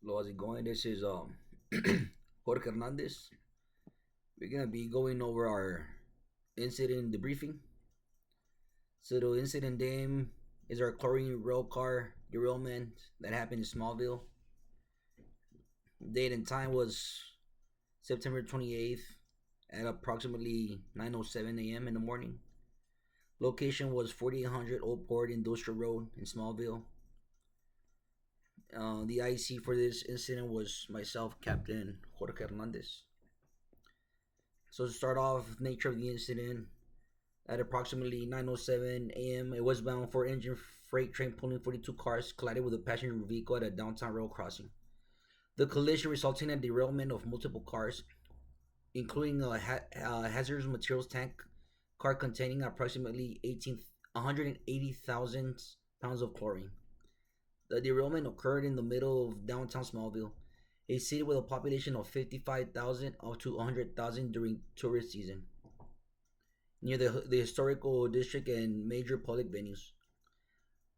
Hello, how's it going? This is Jorge Hernandez. We're gonna be going over our incident debriefing. So the incident name is our chlorine rail car derailment that happened in Smallville. Date and time was September 28th at approximately 9:07 a.m. in the morning. Location was 4800 Old Port Industrial Road in Smallville. The IC for this incident was myself, Captain Jorge Hernandez. So to start off, nature of the incident. At approximately 9:07 a.m., a westbound four-engine freight train pulling 42 cars collided with a passenger vehicle at a downtown rail crossing. The collision resulted in a derailment of multiple cars, including a hazardous materials tank car containing approximately 180,000 pounds of chlorine. The derailment occurred in the middle of downtown Smallville, a city with a population of 55,000 up to 100,000 during tourist season, near the historical district and major public venues.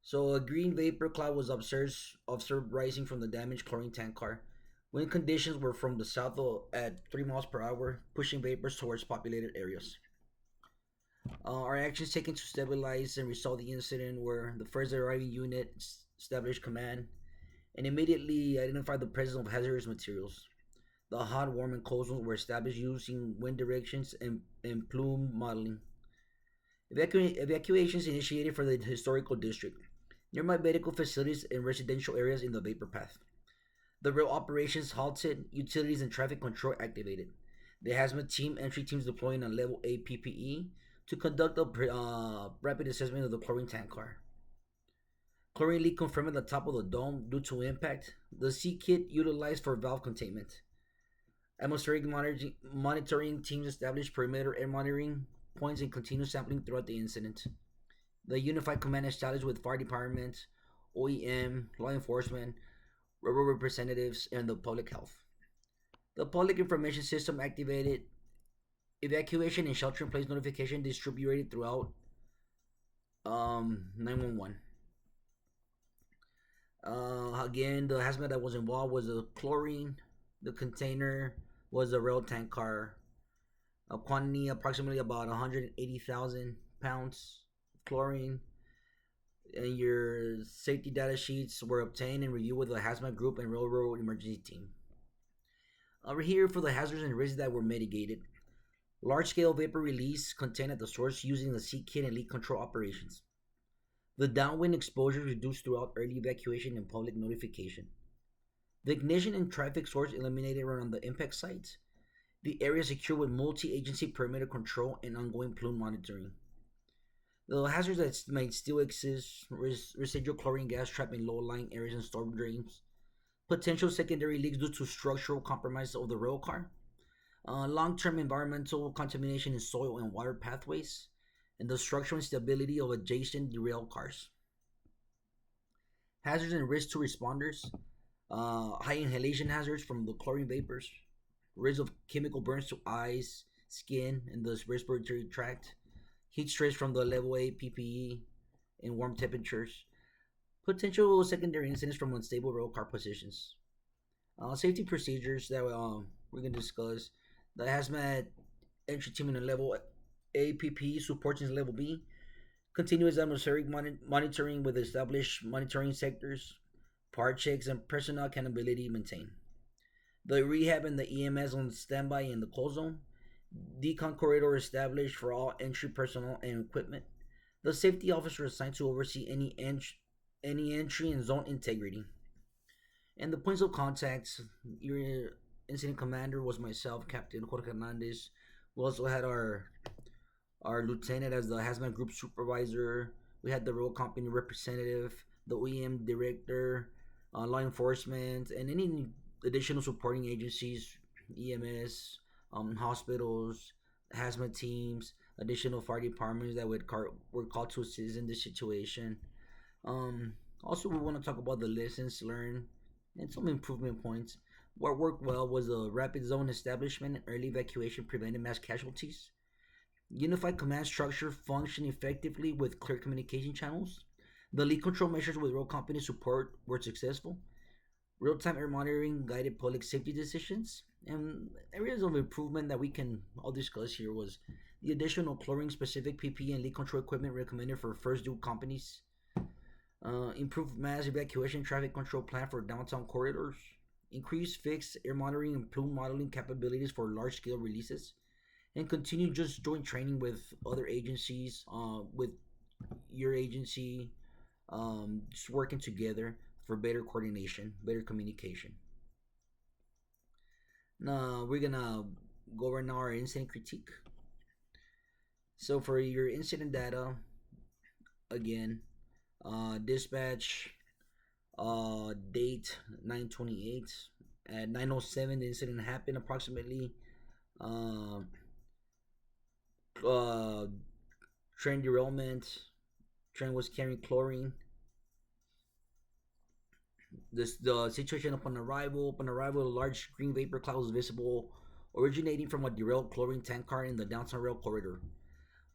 So a green vapor cloud was observed rising from the damaged chlorine tank car. Wind conditions were from the south at 3 miles per hour, pushing vapors towards populated areas. Our actions taken to stabilize and resolve the incident were the first arriving unit established command and immediately identified the presence of hazardous materials. The hot, warm, and cold zones were established using wind directions and plume modeling. Evacuations initiated for the historical district, nearby medical facilities, and residential areas in the vapor path. The rail operations halted, utilities and traffic control activated. The hazmat entry teams deploying on level A PPE to conduct a rapid assessment of the chlorine tank car. Chlorine leak confirmed at the top of the dome due to impact. The C kit utilized for valve containment. Atmospheric monitoring teams established perimeter air monitoring points and continuous sampling throughout the incident. The Unified Command established with fire department, OEM, law enforcement, railroad representatives, and the public health. The public information system activated. Evacuation and shelter-in-place notification distributed throughout 911. Again, the hazmat that was involved was the chlorine. The container was a rail tank car. A quantity approximately about 180,000 pounds of chlorine. And your safety data sheets were obtained and reviewed with the hazmat group and railroad emergency team. Over here for the hazards and risks that were mitigated. Large-scale vapor release contained at the source using the C kit and leak control operations. The downwind exposure reduced throughout early evacuation and public notification. The ignition and traffic source eliminated around the impact sites. The area secured with multi-agency perimeter control and ongoing plume monitoring. The hazards that might still exist: residual chlorine gas trapped in low-lying areas and storm drains. Potential secondary leaks due to structural compromise of the rail car. Long-term environmental contamination in soil and water pathways, and the structural instability of adjacent derailed cars. Hazards and risks to responders: high inhalation hazards from the chlorine vapors, risk of chemical burns to eyes, skin, and the respiratory tract, heat stress from the level A PPE, and warm temperatures, potential secondary incidents from unstable rail car positions. Safety procedures that we're going to discuss: the hazmat entry team in a level A PPE supports in level B. Continuous atmospheric monitoring with established monitoring sectors. Part checks and personnel accountability maintained. The rehab and the EMS on standby in the cold zone. Decon corridor established for all entry personnel and equipment. The safety officer assigned to oversee any entry and zone integrity. And the points of contact: your incident commander was myself, Captain Jorge Hernandez. We also had our lieutenant as the hazmat group supervisor. We had the rail company representative, the OEM director, law enforcement, and any additional supporting agencies, EMS, hospitals, hazmat teams, additional fire departments that were called to assist in this situation. Also, we want to talk about the lessons learned and some improvement points. What worked well was a rapid zone establishment and early evacuation prevented mass casualties. Unified command structure functioned effectively with clear communication channels. The lead control measures with rail company support were successful. real-time air monitoring guided public safety decisions. And areas of improvement that we can all discuss here was the additional chlorine-specific PPE and leak control equipment recommended for first due companies. Improved mass evacuation traffic control plan for downtown corridors. Increased fixed air monitoring and plume modeling capabilities for large-scale releases. And continue just joint training with other agencies, with your agency, just working together for better coordination, better communication. Now we're gonna go over now our incident critique. So for your incident data, again, dispatch, date 9/28 at 9:07 the incident happened approximately. Uh, uh, Train derailment. Train was carrying chlorine. The situation upon arrival. Upon arrival, a large green vapor cloud was visible, originating from a derailed chlorine tank car in the downtown rail corridor.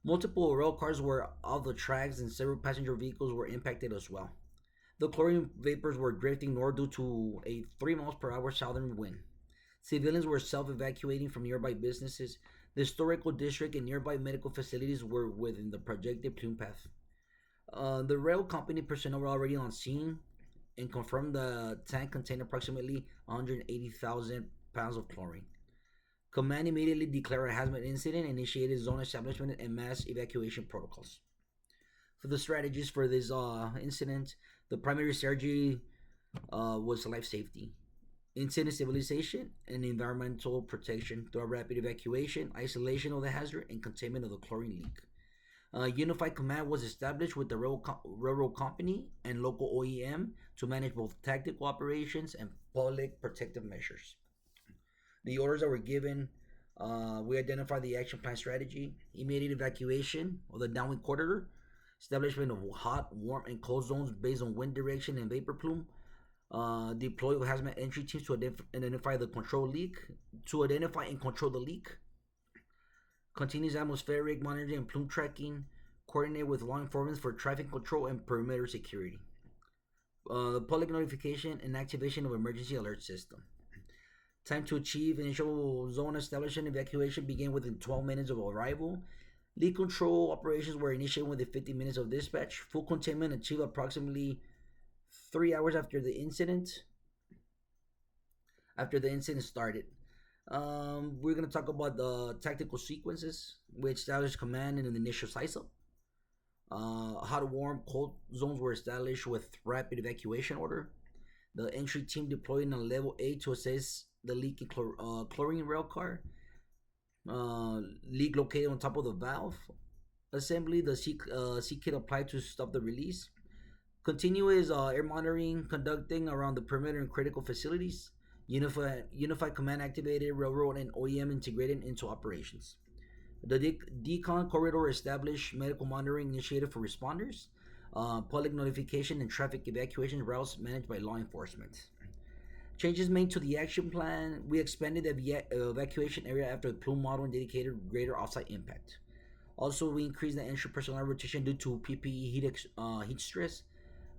Multiple rail cars were off the tracks, and several passenger vehicles were impacted as well. The chlorine vapors were drifting north due to a 3 miles per hour southern wind. Civilians were self evacuating from nearby businesses. The historical district and nearby medical facilities were within the projected plume path. The rail company personnel were already on scene and confirmed the tank contained approximately 180,000 pounds of chlorine. Command immediately declared a hazmat incident and initiated zone establishment and mass evacuation protocols. For the strategies for this incident, the primary strategy was life safety, incident stabilization, and environmental protection through a rapid evacuation, isolation of the hazard, and containment of the chlorine leak. Unified command was established with the railroad company and local OEM to manage both tactical operations and public protective measures. The orders that were given, we identified the action plan strategy, immediate evacuation of the downwind corridor, establishment of hot, warm, and cold zones based on wind direction and vapor plume, deploy hazmat entry teams to identify the control leak, to identify and control the leak, continuous atmospheric monitoring and plume tracking, coordinate with law enforcement for traffic control and perimeter security. The public notification and activation of emergency alert system. Time to achieve initial zone establishment evacuation began within 12 minutes of arrival. Leak control operations were initiated within 50 minutes of dispatch. Full containment achieved approximately 3 hours after the incident. After the incident started, we're gonna talk about the tactical sequences, which established command in an initial size up. Hot, warm, cold zones were established with rapid evacuation order. The entry team deployed in a level 8 to assess the leaking chlorine rail car. Leak located on top of the valve. Assembly, the C kit applied to stop the release. Continuous air monitoring conducting around the perimeter and critical facilities. Unified command activated, railroad and OEM integrated into operations. The decon corridor established, medical monitoring initiated for responders. Public notification and traffic evacuation routes managed by law enforcement. Changes made to the action plan. We expanded the evacuation area after the plume model indicated greater offsite impact. Also, we increased the entry personnel rotation due to PPE heat stress.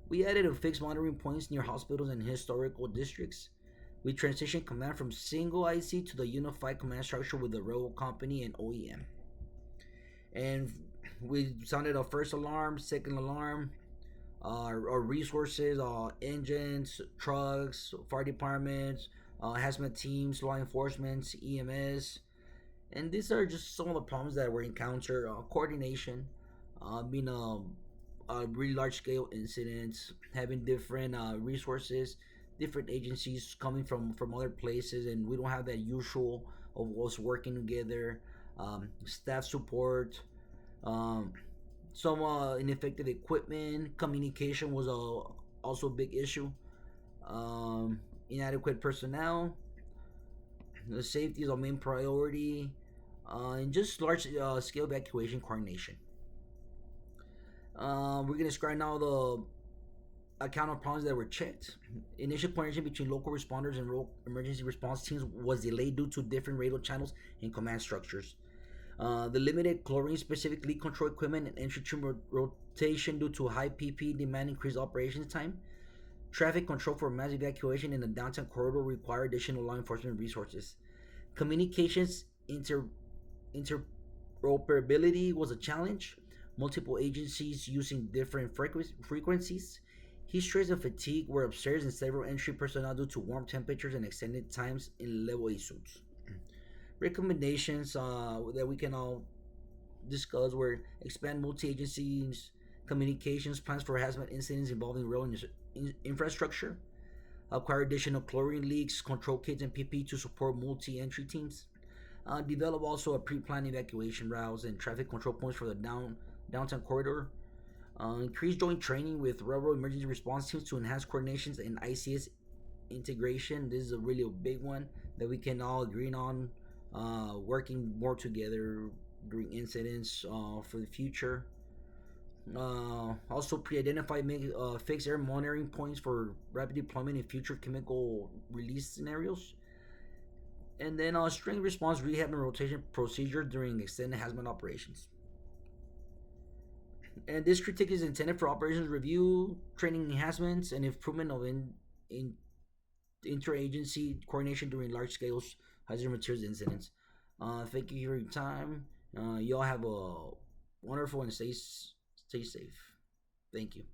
We added a fixed monitoring points near hospitals and historical districts. We transitioned command from single IC to the unified command structure with the railroad company and OEM. And we sounded a first alarm, second alarm, our resources, engines, trucks, fire departments, hazmat teams, law enforcement, EMS. And these are just some of the problems that were encountered. Coordination, being a really large scale incidents, having different resources, different agencies coming from other places, and we don't have that usual of us working together. Staff support, um, some ineffective equipment, communication was also a big issue. Inadequate personnel, the safety is our main priority, and just large scale evacuation coordination. We're gonna describe now the account of problems that were checked. Initial coordination between local responders and emergency response teams was delayed due to different radio channels and command structures. The limited chlorine specific leak control equipment and entry team rotation due to high PP demand increased operations time. Traffic control for mass evacuation in the downtown corridor require additional law enforcement resources. Communications interoperability was a challenge. Multiple agencies using different frequencies. Heat stress and fatigue were observed in several entry personnel due to warm temperatures and extended times in level A suits. Recommendations that we can all discuss were expand multi-agencies communications plans for hazmat incidents involving rail infrastructure, acquire additional chlorine leaks, control kits, and PP to support multi-entry teams. Develop also a pre-planned evacuation routes and traffic control points for the downtown corridor. Increase joint training with railroad emergency response teams to enhance coordinations and ICS integration. This is a really a big one that we can all agree on. Working more together during incidents for the future. Also, pre-identify fixed air monitoring points for rapid deployment in future chemical release scenarios. And then string response rehab and rotation procedure during extended hazmat operations. And this critique is intended for operations review, training enhancements, and improvement of in interagency coordination during large scale hazardous materials incidents. Thank you for your time. You all have a wonderful and stay safe. Thank you.